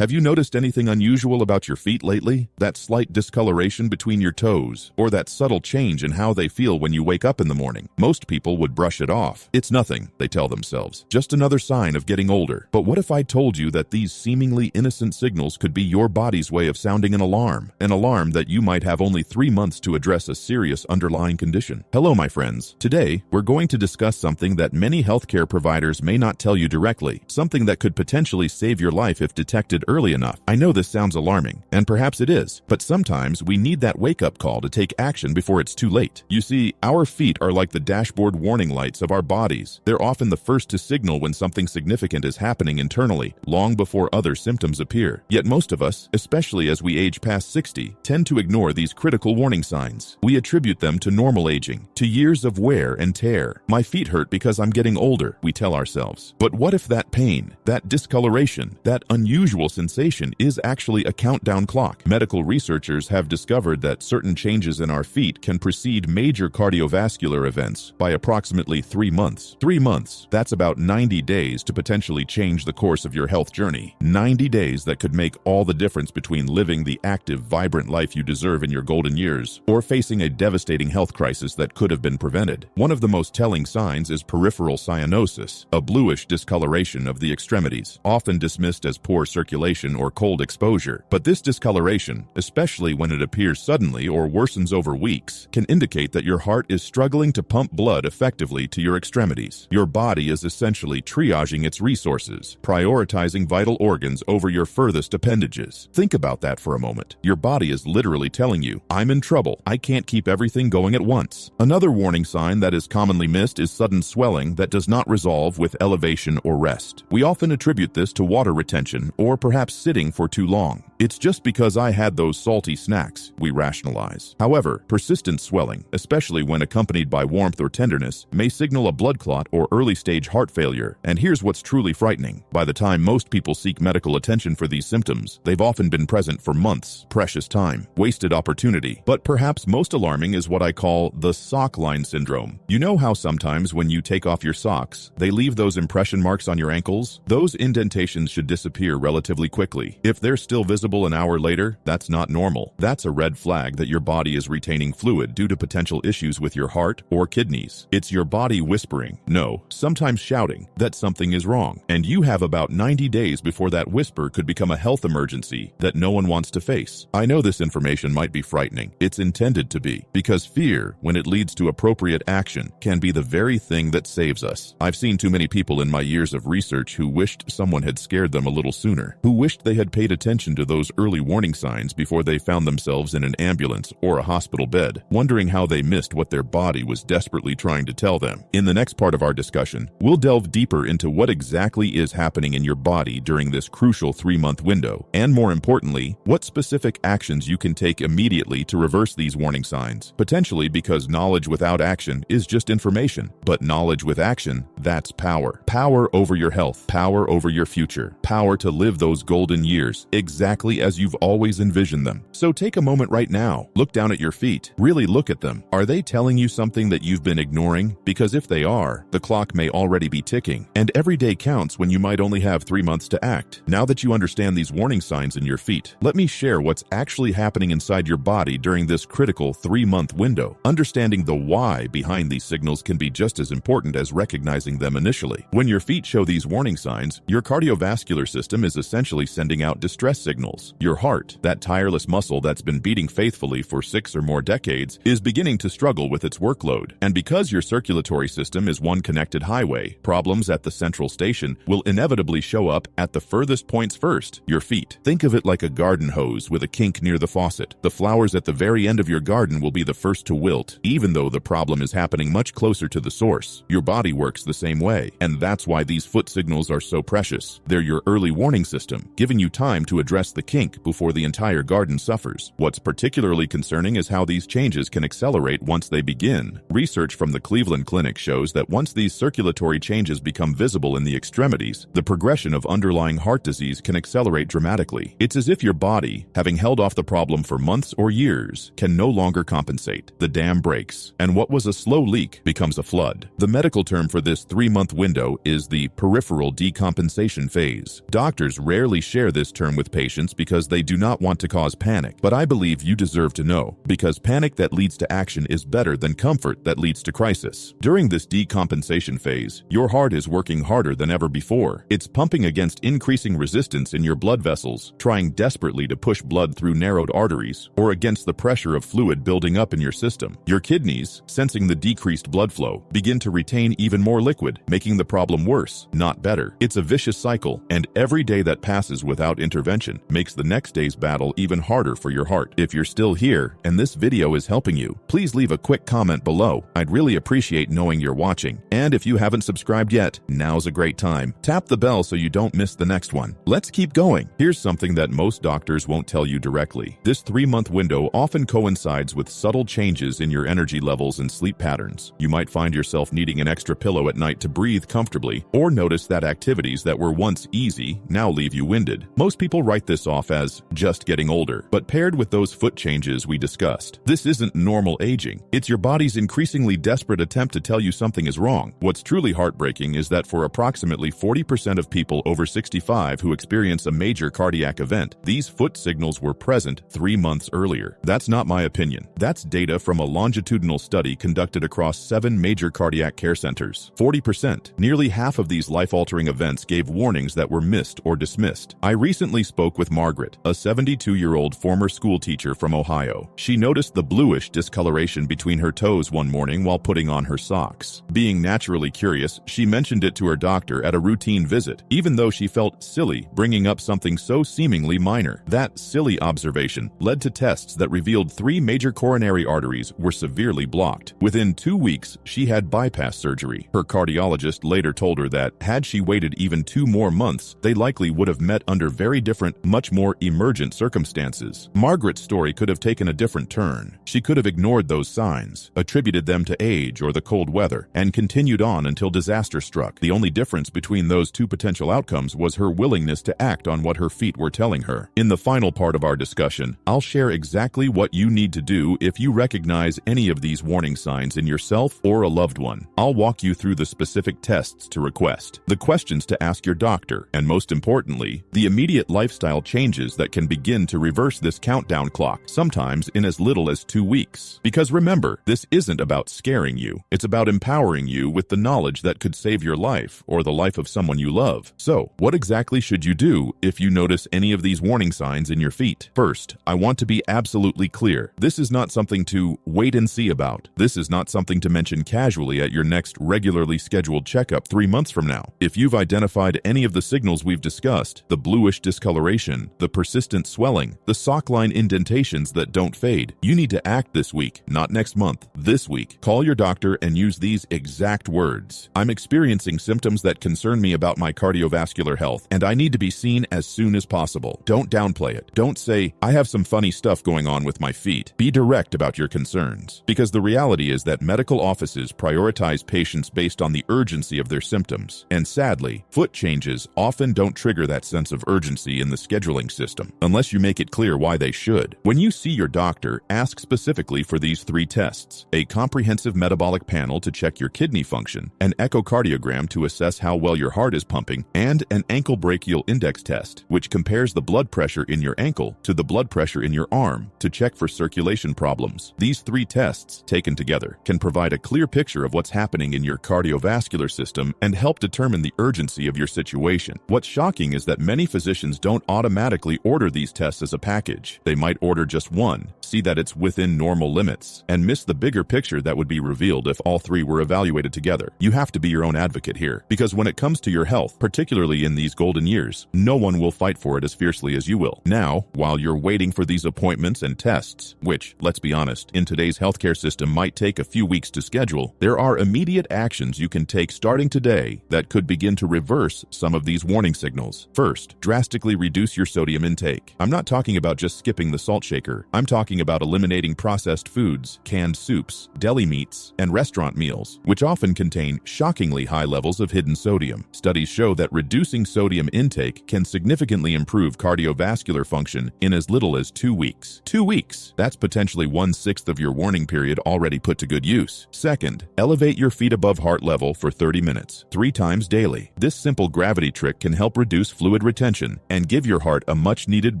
Have you noticed anything unusual about your feet lately? That slight discoloration between your toes, or that subtle change in how they feel when you wake up in the morning? Most people would brush it off. It's nothing, they tell themselves. Just another sign of getting older. But what if I told you that these seemingly innocent signals could be your body's way of sounding an alarm that you might have only 3 months to address a serious underlying condition? Hello, my friends. Today, we're going to discuss something that many healthcare providers may not tell you directly, something that could potentially save your life if detected early enough. I know this sounds alarming, and perhaps it is, but sometimes we need that wake-up call to take action before it's too late. You see, our feet are like the dashboard warning lights of our bodies. They're often the first to signal when something significant is happening internally, long before other symptoms appear. Yet most of us, especially as we age past 60, tend to ignore these critical warning signs. We attribute them to normal aging, to years of wear and tear. My feet hurt because I'm getting older, we tell ourselves. But what if that pain, that discoloration, that unusual sensation is actually a countdown clock? Medical researchers have discovered that certain changes in our feet can precede major cardiovascular events by approximately 3 months. 3 months, that's about 90 days to potentially change the course of your health journey. 90 days that could make all the difference between living the active, vibrant life you deserve in your golden years or facing a devastating health crisis that could have been prevented. One of the most telling signs is peripheral cyanosis, a bluish discoloration of the extremities, often dismissed as poor circulation or cold exposure. But this discoloration, especially when it appears suddenly or worsens over weeks, can indicate that your heart is struggling to pump blood effectively to your extremities. Your body is essentially triaging its resources, prioritizing vital organs over your furthest appendages. Think about that for a moment. Your body is literally telling you, I'm in trouble. I can't keep everything going at once. Another warning sign that is commonly missed is sudden swelling that does not resolve with elevation or rest. We often attribute this to water retention or perhaps sitting for too long. It's just because I had those salty snacks, we rationalize. However, persistent swelling, especially when accompanied by warmth or tenderness, may signal a blood clot or early-stage heart failure. And here's what's truly frightening. By the time most people seek medical attention for these symptoms, they've often been present for months. Precious time, wasted opportunity. But perhaps most alarming is what I call the sock line syndrome. You know how sometimes when you take off your socks, they leave those impression marks on your ankles? Those indentations should disappear relatively quickly. If they're still visible an hour later, that's not normal. That's a red flag that your body is retaining fluid due to potential issues with your heart or kidneys. It's your body whispering, no, sometimes shouting, that something is wrong. And you have about 90 days before that whisper could become a health emergency that no one wants to face. I know this information might be frightening. It's intended to be, because fear, when it leads to appropriate action, can be the very thing that saves us. I've seen too many people in my years of research who wished someone had scared them a little sooner, who wished they had paid attention to those early warning signs before they found themselves in an ambulance or a hospital bed, wondering how they missed what their body was desperately trying to tell them. In the next part of our discussion, we'll delve deeper into what exactly is happening in your body during this crucial 3-month window, and more importantly, what specific actions you can take immediately to reverse these warning signs. Potentially because knowledge without action is just information, but knowledge with action, that's power. Power over your health, power over your future, power to live those golden years exactly as you've always envisioned them. So take a moment right now, look down at your feet, really look at them. Are they telling you something that you've been ignoring? Because if they are, the clock may already be ticking, and every day counts when you might only have 3 months to act. Now that you understand these warning signs in your feet, let me share what's actually happening inside your body during this critical 3-month window. Understanding the why behind these signals can be just as important as recognizing them initially. When your feet show these warning signs, your cardiovascular system is essentially sending out distress signals. Your heart, that tireless muscle that's been beating faithfully for 6 or more decades, is beginning to struggle with its workload. And because your circulatory system is one connected highway, problems at the central station will inevitably show up at the furthest points first, your feet. Think of it like a garden hose with a kink near the faucet. The flowers at the very end of your garden will be the first to wilt, even though the problem is happening much closer to the source. Your body works the same way, and that's why these foot signals are so precious. They're your early warning system, giving you time to address the the kink before the entire garden suffers. What's particularly concerning is how these changes can accelerate once they begin. Research from the Cleveland Clinic shows that once these circulatory changes become visible in the extremities, the progression of underlying heart disease can accelerate dramatically. It's as if your body, having held off the problem for months or years, can no longer compensate. The dam breaks, and what was a slow leak becomes a flood. The medical term for this 3-month window is the peripheral decompensation phase. Doctors rarely share this term with patients because they do not want to cause panic, but I believe you deserve to know, because panic that leads to action is better than comfort that leads to crisis. During this decompensation phase, your heart is working harder than ever before. It's pumping against increasing resistance in your blood vessels, trying desperately to push blood through narrowed arteries, or against the pressure of fluid building up in your system. Your kidneys, sensing the decreased blood flow, begin to retain even more liquid, making the problem worse, not better. It's a vicious cycle, and every day that passes without intervention makes the next day's battle even harder for your heart. If you're still here and this video is helping you, please leave a quick comment below. I'd really appreciate knowing you're watching. And if you haven't subscribed yet, now's a great time. Tap the bell so you don't miss the next one. Let's keep going. Here's something that most doctors won't tell you directly. This 3-month window often coincides with subtle changes in your energy levels and sleep patterns. You might find yourself needing an extra pillow at night to breathe comfortably, or notice that activities that were once easy now leave you winded. Most people write this off as just getting older, but paired with those foot changes we discussed, this isn't normal aging. It's your body's increasingly desperate attempt to tell you something is wrong. What's truly heartbreaking is that for approximately 40% of people over 65 who experience a major cardiac event, these foot signals were present 3 months earlier. That's not my opinion. That's data from a longitudinal study conducted across 7 major cardiac care centers. 40%, nearly half of these life-altering events gave warnings that were missed or dismissed. I recently spoke with Margaret, a 72-year-old former school teacher from Ohio. She noticed the bluish discoloration between her toes one morning while putting on her socks. Being naturally curious, she mentioned it to her doctor at a routine visit, even though she felt silly bringing up something so seemingly minor. That silly observation led to tests that revealed 3 major coronary arteries were severely blocked. Within 2 weeks, she had bypass surgery. Her cardiologist later told her that had she waited even 2 more months, they likely would have met under very different, much more emergent circumstances. Margaret's story could have taken a different turn. She could have ignored those signs, attributed them to age or the cold weather, and continued on until disaster struck. The only difference between those 2 potential outcomes was her willingness to act on what her feet were telling her. In the final part of our discussion, I'll share exactly what you need to do if you recognize any of these warning signs in yourself or a loved one. I'll walk you through the specific tests to request, the questions to ask your doctor, and most importantly, the immediate lifestyle changes that can begin to reverse this countdown clock, sometimes in as little as 2 weeks. Because remember, this isn't about scaring you. It's about empowering you with the knowledge that could save your life or the life of someone you love. So, what exactly should you do if you notice any of these warning signs in your feet? First, I want to be absolutely clear. This is not something to wait and see about. This is not something to mention casually at your next regularly scheduled checkup 3 months from now. If you've identified any of the signals we've discussed, the bluish discoloration, the persistent swelling, the sock line indentations that don't fade, you need to act this week, not next month, this week. Call your doctor and use these exact words. I'm experiencing symptoms that concern me about my cardiovascular health, and I need to be seen as soon as possible. Don't downplay it. Don't say, I have some funny stuff going on with my feet. Be direct about your concerns, because the reality is that medical offices prioritize patients based on the urgency of their symptoms, and sadly, foot changes often don't trigger that sense of urgency in the scheduling system, unless you make it clear why they should. When you see your doctor, ask specifically for these 3 tests: a comprehensive metabolic panel to check your kidney function, an echocardiogram to assess how well your heart is pumping, and an ankle brachial index test, which compares the blood pressure in your ankle to the blood pressure in your arm to check for circulation problems. These 3 tests, taken together, can provide a clear picture of what's happening in your cardiovascular system and help determine the urgency of your situation. What's shocking is that many physicians don't automatically order these tests as a package. They might order just one, see that it's within normal limits, and miss the bigger picture that would be revealed if all three were evaluated together. You have to be your own advocate here, because when it comes to your health, particularly in these golden years, no one will fight for it as fiercely as you will. Now, while you're waiting for these appointments and tests, which, let's be honest, in today's healthcare system might take a few weeks to schedule, there are immediate actions you can take starting today that could begin to reverse some of these warning signals. First, drastically reduce your sodium intake. I'm not talking about just skipping the salt shaker. I'm talking about eliminating processed foods, canned soups, deli meats, and restaurant meals, which often contain shockingly high levels of hidden sodium. Studies show that reducing sodium intake can significantly improve cardiovascular function in as little as 2 weeks. 2 weeks! That's potentially 1/6 of your warning period already put to good use. Second, elevate your feet above heart level for 30 minutes, 3 times daily. This simple gravity trick can help reduce fluid retention and give your heart a much-needed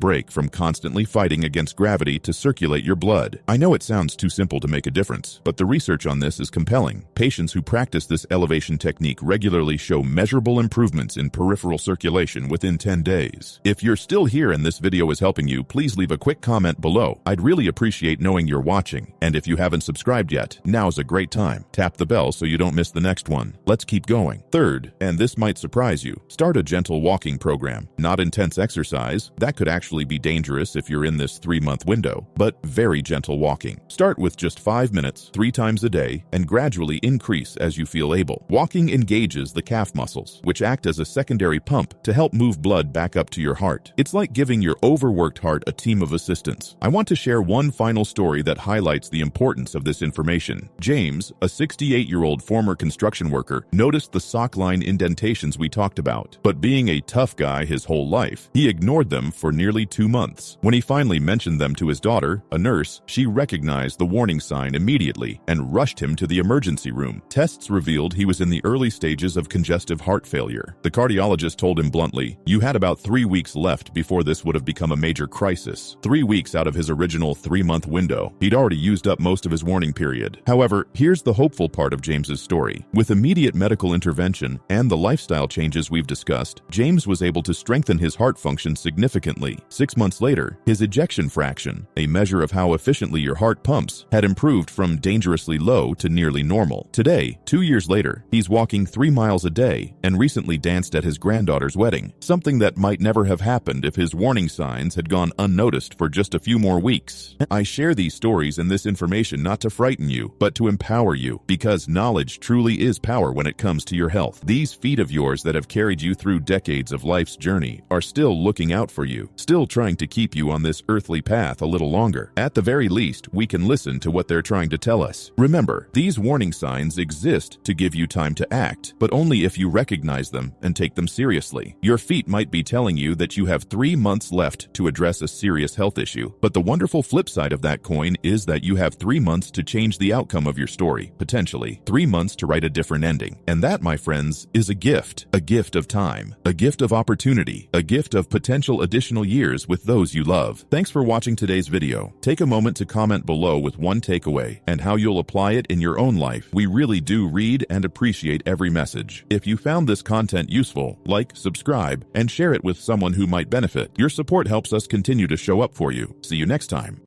break from constantly fighting against gravity to circulate your blood. I know it sounds too simple to make a difference, but the research on this is compelling. Patients who practice this elevation technique regularly show measurable improvements in peripheral circulation within 10 days. If you're still here and this video is helping you, please leave a quick comment below. I'd really appreciate knowing you're watching. And if you haven't subscribed yet, now's a great time. Tap the bell so you don't miss the next one. Let's keep going. Third, and this might surprise you, start a gentle walking program. Not intense exercise. That could actually be dangerous if you're in this 3-month window, but very gentle walking. Start with just 5 minutes, 3 times a day, and gradually increase as you feel able. Walking engages the calf muscles, which act as a secondary pump to help move blood back up to your heart. It's like giving your overworked heart a team of assistants. I want to share one final story that highlights the importance of this information. James, a 68-year-old former construction worker, noticed the sock line indentations we talked about, but being a tough guy his whole life, he ignored them for nearly 2 months. When he finally mentioned them to his daughter, a nurse, she recognized the warning sign immediately and rushed him to the emergency room. Tests revealed he was in the early stages of congestive heart failure. The cardiologist told him bluntly, "You had about 3 weeks left before this would have become a major crisis." 3 weeks out of his original 3-month window. He'd already used up most of his warning period. However, here's the hopeful part of James's story. With immediate medical intervention and the lifestyle changes we've discussed, James was able to strengthen his heart function significantly. 6 months later, his ejection fraction, a measure of how efficiently your heart pumps, had improved from dangerously low to nearly normal. Today, 2 years later, he's walking 3 miles a day and recently danced at his granddaughter's wedding, something that might never have happened if his warning signs had gone unnoticed for just a few more weeks. I share these stories and this information not to frighten you, but to empower you, because knowledge truly is power when it comes to your health. These feet of yours that have carried you through decades of life's journey are still looking out for you, still trying to keep you on this earthly path a little longer. At the very least, we can listen to what they're trying to tell us. Remember, these warning signs exist to give you time to act, but only if you recognize them and take them seriously. Your feet might be telling you that you have 3 months left to address a serious health issue, but the wonderful flip side of that coin is that you have 3 months to change the outcome of your story, potentially 3 months to write a different ending. And that, my friends, is a gift of time, a gift of opportunity, a gift of potential additional years with those you love. Thanks for watching today's video. Take a moment to comment below with one takeaway and how you'll apply it in your own life. We really do read and appreciate every message. If you found this content useful, like, subscribe, and share it with someone who might benefit. Your support helps us continue to show up for you. See you next time.